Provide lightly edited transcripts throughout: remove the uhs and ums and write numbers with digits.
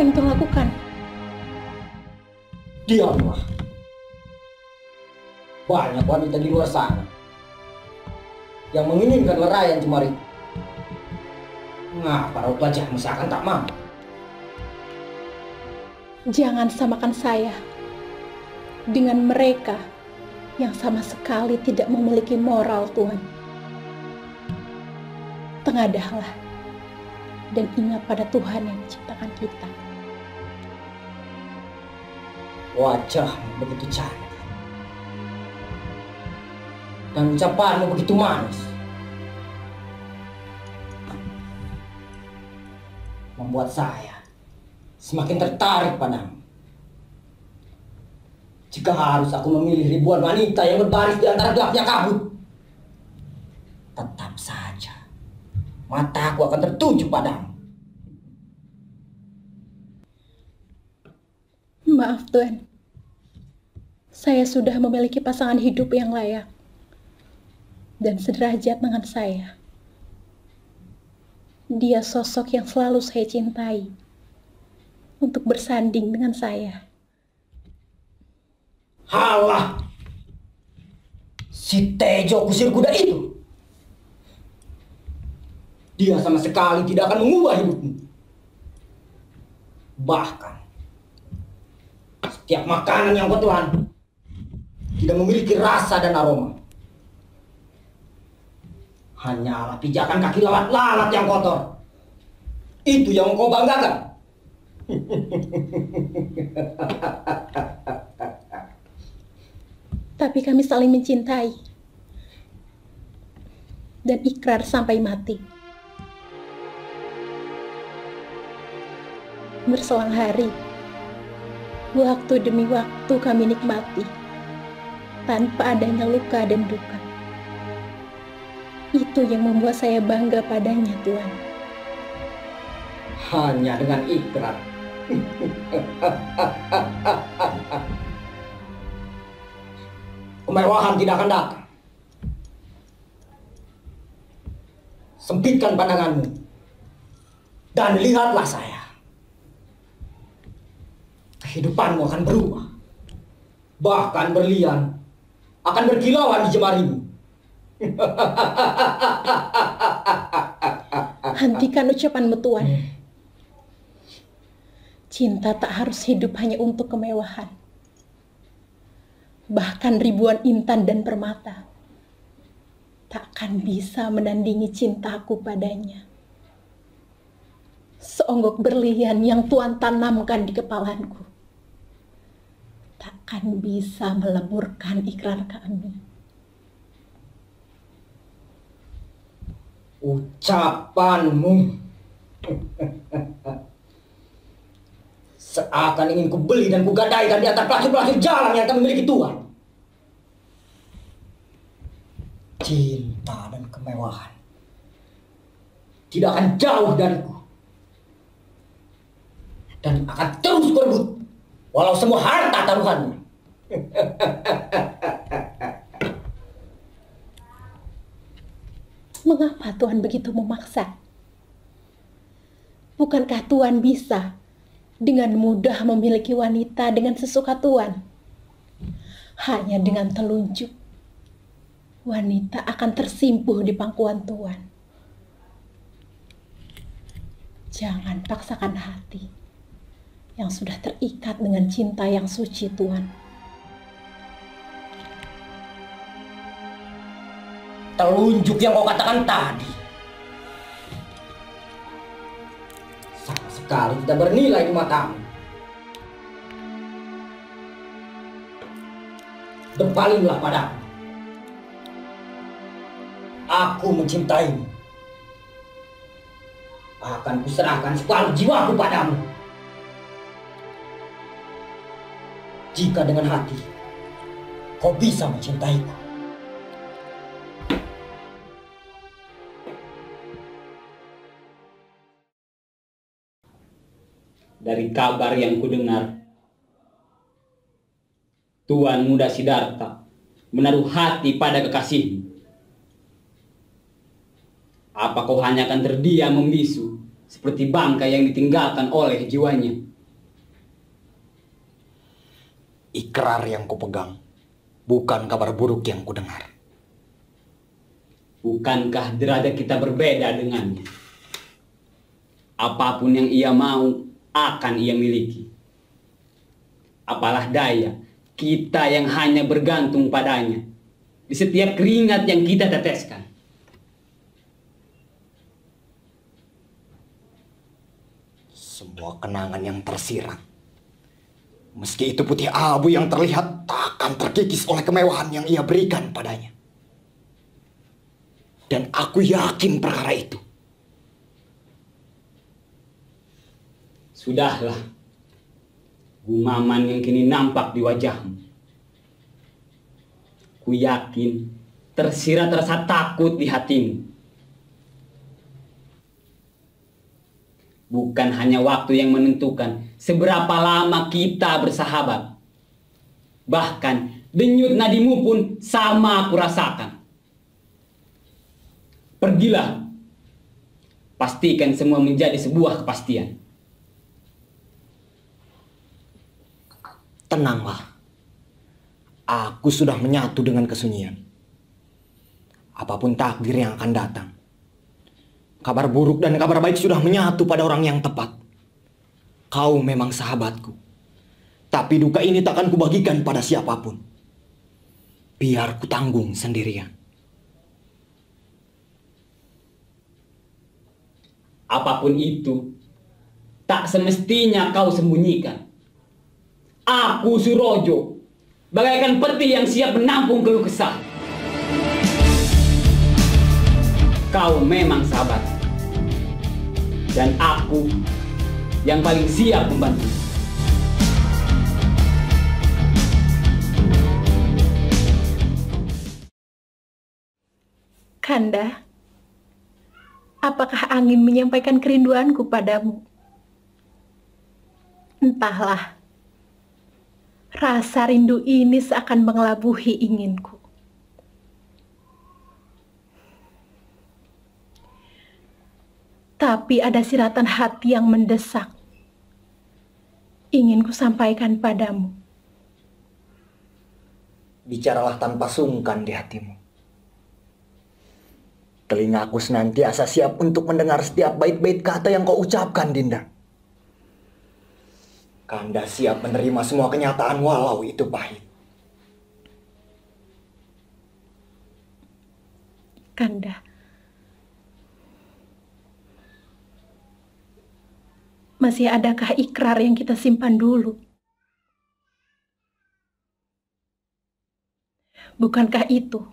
yang Tuhan lakukan? Diamlah. Banyak wanita di luar sana yang menginginkan lerayan cemari. Mengapa raut wajahmu seakan tak mau? Jangan samakan saya dengan mereka yang sama sekali tidak memiliki moral, Tuhan. Tengadahlah dan ingat pada Tuhan yang menciptakan kita. Wajahmu begitu cantik dan ucapanmu begitu manis, membuat saya semakin tertarik padamu. Jika harus aku memilih ribuan wanita yang berbaris di antara gelapnya kabut, tetap saja mataku akan tertuju padamu. Maaf, Tuhan. Saya sudah memiliki pasangan hidup yang layak dan sederajat dengan saya. Dia sosok yang selalu saya cintai untuk bersanding dengan saya. Halah, si Tejo kusir kuda itu. Dia sama sekali tidak akan mengubah hidupmu. Bahkan setiap makanan yang kau telan tidak memiliki rasa dan aroma. Hanyalah pijakan kaki lalat-lalat yang kotor. Itu yang kau banggakan. Tapi kami saling mencintai dan ikrar sampai mati. Berselang hari, waktu demi waktu kami nikmati tanpa adanya luka dan duka. Itu yang membuat saya bangga padanya, Tuhan. Hanya dengan ikrar. Kemewahan tidak akan datang. Sempitkan pandanganmu dan lihatlah saya. Kehidupanmu akan berubah. Bahkan berlian akan berkilauan di jemarimu. Hentikan ucapanmu, Tuhan. Cinta tak harus hidup hanya untuk kemewahan. Bahkan ribuan intan dan permata takkan bisa menandingi cintaku padanya. Seonggok berlian yang Tuhan tanamkan di kepalaku takkan bisa meleburkan ikrar kami. Ucapanmu seakan ingin kubeli dan kugadaikan di antara pelacur-pelacur jalan yang tak memiliki Tuhan. Cinta dan kemewahan tidak akan jauh dariku dan akan terus berebut walau semua harta taruhannya. Mengapa Tuhan begitu memaksa? Bukankah Tuhan bisa dengan mudah memiliki wanita dengan sesuka Tuhan? Hanya dengan telunjuk, wanita akan tersimpuh di pangkuan Tuhan. Jangan paksakan hati yang sudah terikat dengan cinta yang suci Tuhan. Telunjuk yang kau katakan tadi sama sekali tidak bernilai di matamu. Berpalinglah padaku. Aku mencintaimu. Akan kuserahkan separuh jiwaku padamu. Jika dengan hati kau bisa mencintaiku. Dari kabar yang kudengar, Tuan Muda Siddhartha menaruh hati pada kekasihmu. Apa kau hanya akan terdiam membisu seperti bangkai yang ditinggalkan oleh jiwanya? Ikrar yang kupegang, bukan kabar buruk yang kudengar. Bukankah derajat kita berbeda dengannya? Apapun yang ia mau, akan ia miliki. Apalah daya, kita yang hanya bergantung padanya di setiap keringat yang kita teteskan. Semua kenangan yang tersirat, meski itu putih abu yang terlihat, takkan terkikis oleh kemewahan yang ia berikan padanya. Dan aku yakin perkara itu. Sudahlah, gumaman yang kini nampak di wajahmu. Ku yakin tersirat rasa takut di hatimu. Bukan hanya waktu yang menentukan seberapa lama kita bersahabat. Bahkan denyut nadimu pun sama aku rasakan. Pergilah. Pastikan semua menjadi sebuah kepastian. Tenanglah. Aku sudah menyatu dengan kesunyian. Apapun takdir yang akan datang, kabar buruk dan kabar baik sudah menyatu pada orang yang tepat. Kau memang sahabatku, tapi duka ini takkan kubagikan pada siapapun. Biar ku tanggung sendirian. Apapun itu, tak semestinya kau sembunyikan. Aku Surojo, bagaikan peti yang siap menampung keluh kesah. Kau memang sahabat, dan aku yang paling siap membantu. Kanda, apakah angin menyampaikan kerinduanku padamu? Entahlah. Rasa rindu ini seakan mengelabuhi inginku. Tapi ada siratan hati yang mendesak. Ingin ku sampaikan padamu. Bicaralah tanpa sungkan di hatimu. Telingaku senantiasa siap untuk mendengar setiap bait-bait kata yang kau ucapkan, Dinda. Kanda siap menerima semua kenyataan walau itu pahit. Kanda, masih adakah ikrar yang kita simpan dulu? Bukankah itu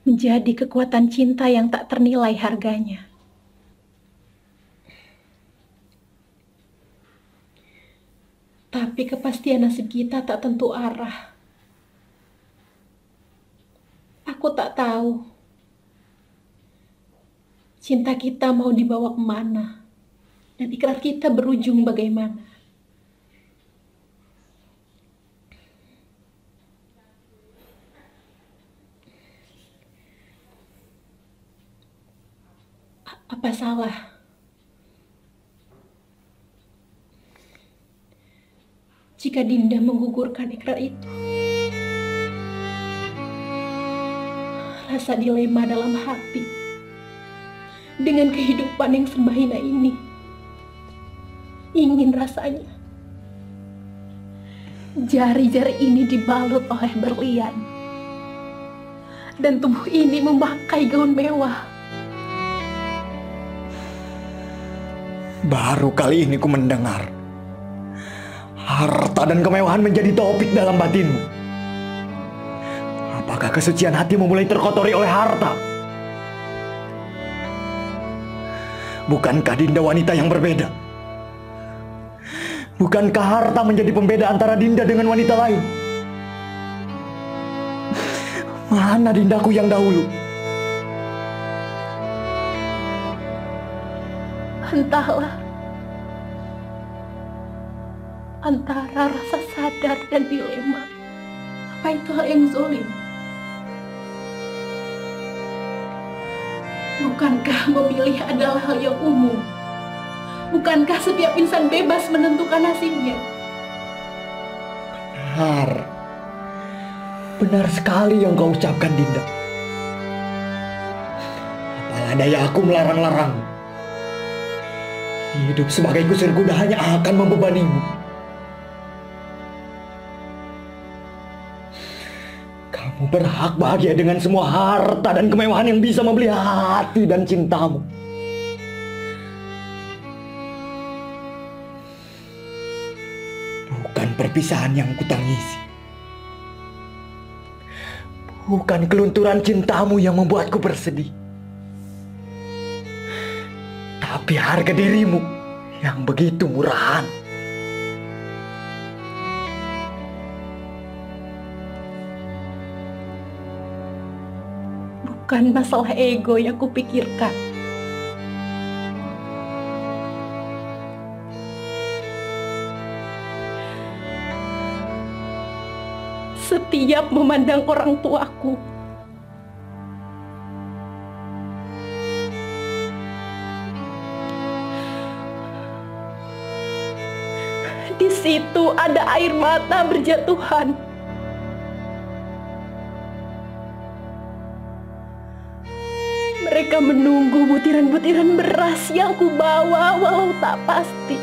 menjadi kekuatan cinta yang tak ternilai harganya? Tapi kepastian nasib kita tak tentu arah. Aku tak tahu cinta kita mau dibawa kemana dan ikrar kita berujung bagaimana. Apa salah? Jika Dinda menggugurkan ikrar itu. Rasa dilema dalam hati dengan kehidupan yang sembahina ini. Ingin rasanya jari-jari ini dibalut oleh berlian dan tubuh ini memakai gaun mewah. Baru kali ini ku mendengar harta dan kemewahan menjadi topik dalam batinmu. Apakah kesucian hatimu mulai terkotori oleh harta? Bukankah Dinda wanita yang berbeda? Bukankah harta menjadi pembeda antara Dinda dengan wanita lain? Mana Dindaku yang dahulu? Entahlah. Antara rasa sadar dan dilema, apa itu hal yang zolim? Bukankah memilih adalah hal yang umum? Bukankah setiap insan bebas menentukan nasibnya? Benar sekali yang kau ucapkan, Dinda. Apalah daya aku melarang-larang. Hidup sebagai kusir kuda hanya akan membebanimu. Kamu berhak bahagia dengan semua harta dan kemewahan yang bisa membeli hati dan cintamu. Bukan perpisahan yang kutangisi. Bukan kelunturan cintamu yang membuatku bersedih. Tapi harga dirimu yang begitu murahan. Bukan masalah ego yang kupikirkan. Setiap memandang orang tuaku, di situ ada air mata berjatuhan. Mereka menunggu butiran-butiran beras yang kubawa walau tak pasti.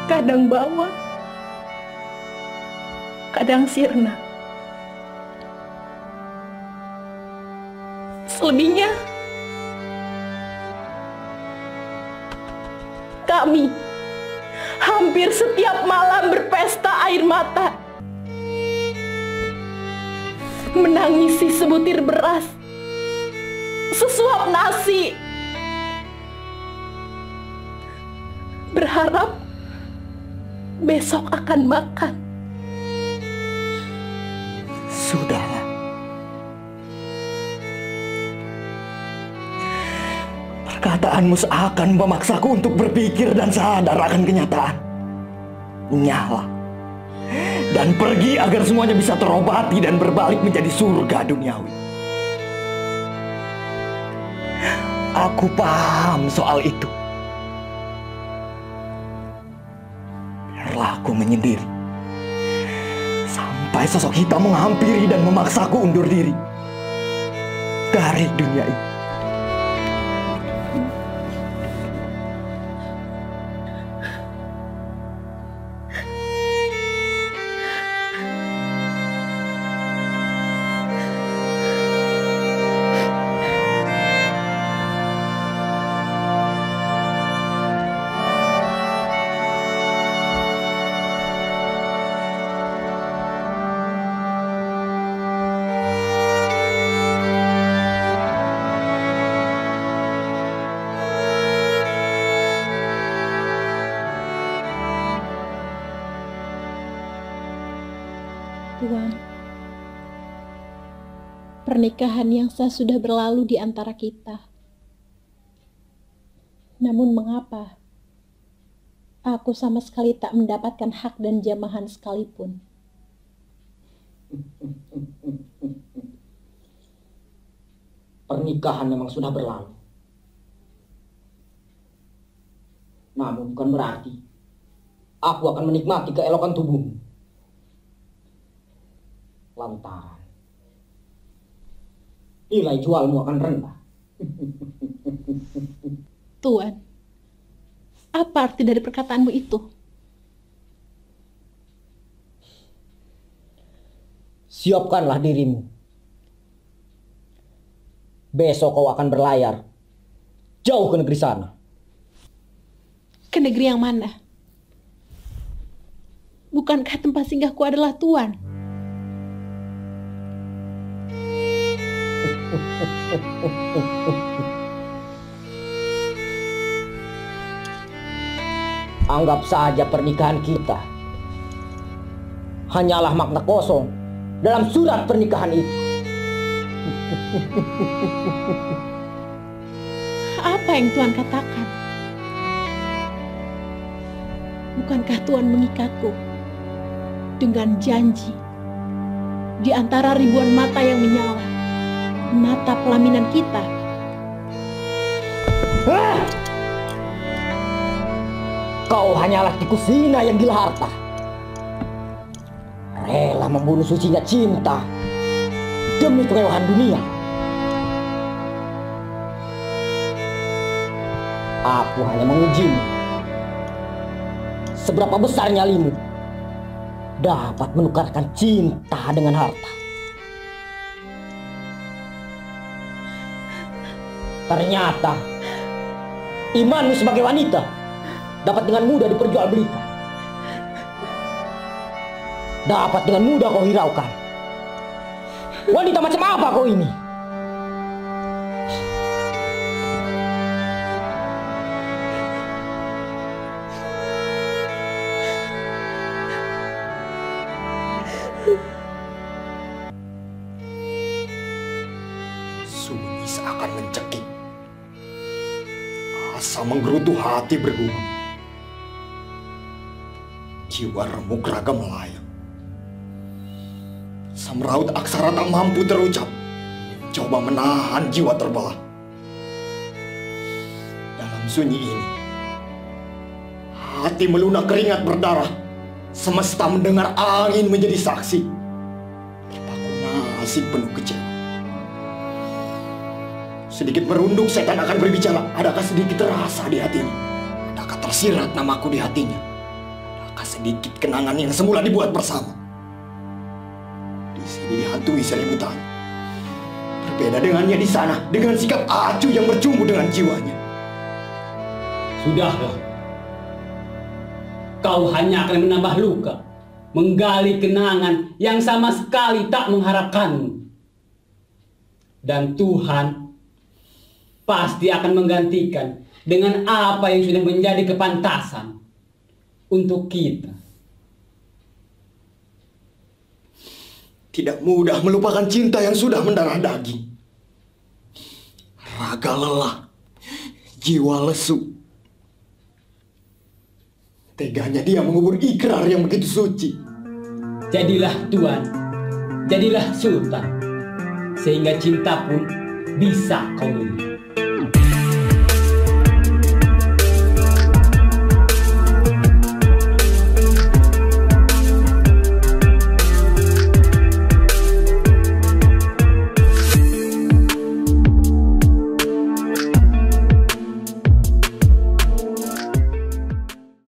Kadang bawa, kadang sirna. Selebihnya, kami hampir setiap malam berpesta air mata, menangisi sebutir beras, sesuap nasi, berharap besok akan makan. Sudahlah. Perkataanmu seakan memaksaku untuk berpikir dan sadar akan kenyataan. Nyala. Dan pergi agar semuanya bisa terobati dan berbalik menjadi surga duniawi. Aku paham soal itu. Biarlah aku menyendiri. Sampai sosok hitam menghampiri dan memaksaku undur diri dari dunia ini. Tuan, pernikahan yang sah sudah berlalu di antara kita. Namun mengapa aku sama sekali tak mendapatkan hak dan jamahan sekalipun? Pernikahan memang sudah berlalu. Namun bukan berarti aku akan menikmati keelokan tubuhmu. Lantaran nilai jualmu akan rendah. Tuan, apa arti dari perkataanmu itu? Siapkanlah dirimu. Besok kau akan berlayar jauh ke negeri sana. Ke negeri yang mana? Bukankah tempat singgahku adalah Tuan? Anggap saja pernikahan kita hanyalah makna kosong dalam surat pernikahan itu. Apa yang Tuan katakan? Bukankah Tuan mengikatku dengan janji di antara ribuan mata yang menyala, mata pelaminan kita? Kau hanyalah tikus hina yang gila harta. Rela membunuh sucinya cinta demi kemewahan dunia. Aku hanya mengujimu. Seberapa besar nyalimu dapat menukarkan cinta dengan harta. Ternyata imanmu sebagai wanita dapat dengan mudah diperjualbelikan. Dapat dengan mudah kau hiraukan. Wanita macam apa kau ini? Sunyi seakan mencekik. Asa menggerutu hati bergumam. Jiwa remuk raga melayang. Semraut aksara tak mampu terucap. Coba menahan jiwa terbelah. Dalam sunyi ini, hati melunak keringat berdarah. Semesta mendengar angin menjadi saksi. Terpaku nasib penuh kecewa. Sedikit merunduk setan akan berbicara. Adakah sedikit terasa di hatinya? Adakah tersirat namaku di hatinya? Adakah sedikit kenangan yang semula dibuat bersama? Di sini dihantui seribu tanya. Berbeda dengannya di sana, dengan sikap acuh yang bercumbu dengan jiwanya. Sudahlah. Kau hanya akan menambah luka, menggali kenangan yang sama sekali tak mengharapkanmu. Dan Tuhan pasti akan menggantikan dengan apa yang sudah menjadi kepantasan untuk kita. Tidak mudah melupakan cinta yang sudah mendarah daging. Raga lelah, jiwa lesu. Teganya dia mengubur ikrar yang begitu suci. Jadilah tuan, jadilah sultan, sehingga cinta pun bisa kau miliki.